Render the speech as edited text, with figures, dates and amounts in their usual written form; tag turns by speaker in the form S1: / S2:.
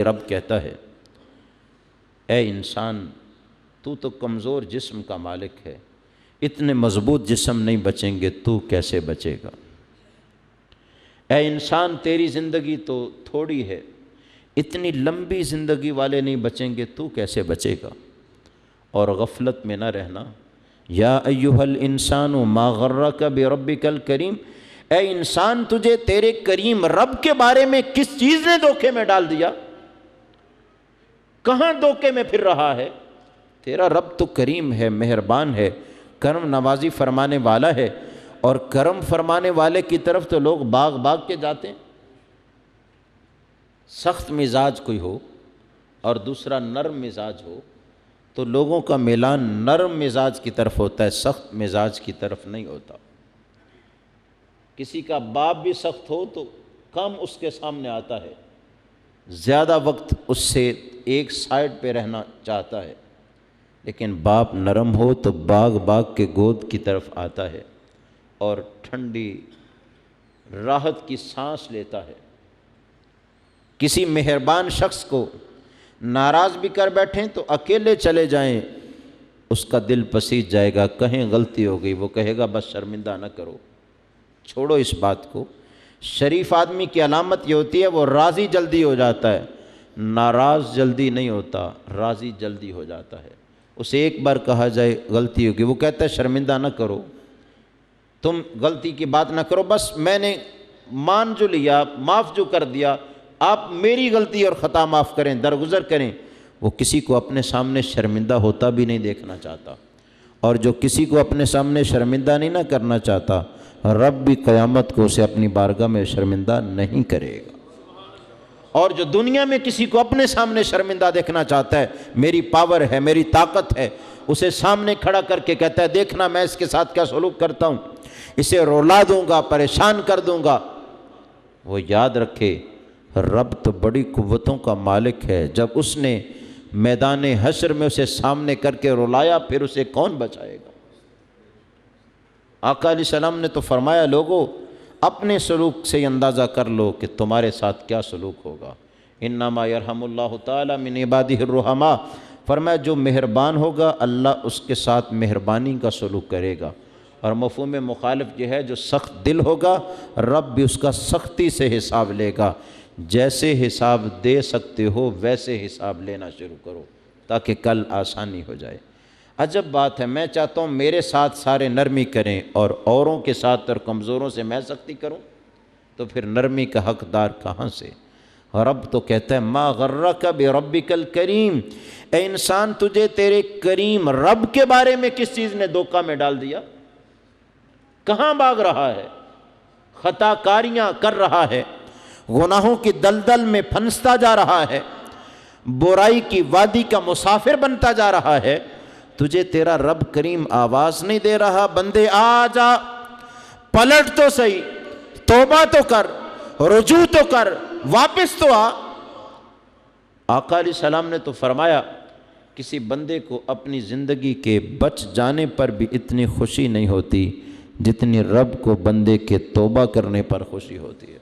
S1: رب کہتا ہے اے انسان تو کمزور جسم کا مالک ہے، اتنے مضبوط جسم نہیں بچیں گے تو کیسے بچے گا؟ اے انسان تیری زندگی تو تھوڑی ہے، اتنی لمبی زندگی والے نہیں بچیں گے تو کیسے بچے گا؟ اور غفلت میں نہ رہنا۔ یا ایھا الانسان ما غرک بربک الکریم، اے انسان تجھے تیرے کریم رب کے بارے میں کس چیز نے دھوکے میں ڈال دیا؟ کہاں دھوکے میں پھر رہا ہے؟ تیرا رب تو کریم ہے، مہربان ہے، کرم نوازی فرمانے والا ہے، اور کرم فرمانے والے کی طرف تو لوگ باغ باغ کے جاتے ہیں۔ سخت مزاج کوئی ہو اور دوسرا نرم مزاج ہو تو لوگوں کا میلان نرم مزاج کی طرف ہوتا ہے، سخت مزاج کی طرف نہیں ہوتا۔ کسی کا باپ بھی سخت ہو تو کم اس کے سامنے آتا ہے، زیادہ وقت اس سے ایک سائڈ پہ رہنا چاہتا ہے، لیکن باپ نرم ہو تو باغ باغ کے گود کی طرف آتا ہے اور ٹھنڈی راحت کی سانس لیتا ہے۔ کسی مہربان شخص کو ناراض بھی کر بیٹھیں تو اکیلے چلے جائیں، اس کا دل پسیج جائے گا، کہیں غلطی ہو گئی وہ کہے گا بس شرمندہ نہ کرو، چھوڑو اس بات کو۔ شریف آدمی کی علامت یہ ہوتی ہے وہ راضی جلدی ہو جاتا ہے، ناراض جلدی نہیں ہوتا، راضی جلدی ہو جاتا ہے۔ اسے ایک بار کہا جائے غلطی ہوگی وہ کہتا ہے شرمندہ نہ کرو، تم غلطی کی بات نہ کرو، بس میں نے مان جو لیا، معاف جو کر دیا، آپ میری غلطی اور خطا معاف کریں، درگزر کریں۔ وہ کسی کو اپنے سامنے شرمندہ ہوتا بھی نہیں دیکھنا چاہتا، اور جو کسی کو اپنے سامنے شرمندہ نہیں نہ کرنا چاہتا، رب بھی قیامت کو اسے اپنی بارگاہ میں شرمندہ نہیں کرے گا۔ اور جو دنیا میں کسی کو اپنے سامنے شرمندہ دیکھنا چاہتا ہے، میری پاور ہے، میری طاقت ہے، اسے سامنے کھڑا کر کے کہتا ہے دیکھنا میں اس کے ساتھ کیا سلوک کرتا ہوں، اسے رولا دوں گا، پریشان کر دوں گا۔ وہ یاد رکھے رب تو بڑی قوتوں کا مالک ہے، جب اس نے میدان حشر میں اسے سامنے کر کے رلایا پھر اسے کون بچائے گا؟ آقا علیہ السلام نے تو فرمایا لوگو اپنے سلوک سے اندازہ کر لو کہ تمہارے ساتھ کیا سلوک ہوگا۔ انما یرحم اللہ تعالی من عبادہ الرحماء، فرمایا جو مہربان ہوگا اللہ اس کے ساتھ مہربانی کا سلوک کرے گا، اور مفہوم مخالف یہ ہے جو سخت دل ہوگا رب بھی اس کا سختی سے حساب لے گا۔ جیسے حساب دے سکتے ہو ویسے حساب لینا شروع کرو تاکہ کل آسانی ہو جائے۔ عجب بات ہے، میں چاہتا ہوں میرے ساتھ سارے نرمی کریں اور اوروں کے ساتھ اور کمزوروں سے میں سختی کروں، تو پھر نرمی کا حقدار کہاں سے؟ رب تو کہتا ہے ما غرک بربک الکریم، اے انسان تجھے تیرے کریم رب کے بارے میں کس چیز نے دھوکہ میں ڈال دیا؟ کہاں بھاگ رہا ہے؟ خطا کاریاں کر رہا ہے، گناہوں کی دلدل میں پھنستا جا رہا ہے، برائی کی وادی کا مسافر بنتا جا رہا ہے۔ تجھے تیرا رب کریم آواز نہیں دے رہا بندے آ جا، پلٹ تو صحیح، توبہ تو کر، رجوع تو کر، واپس تو آ۔ آقا علیہ السلام نے تو فرمایا کسی بندے کو اپنی زندگی کے بچ جانے پر بھی اتنی خوشی نہیں ہوتی جتنی رب کو بندے کے توبہ کرنے پر خوشی ہوتی ہے۔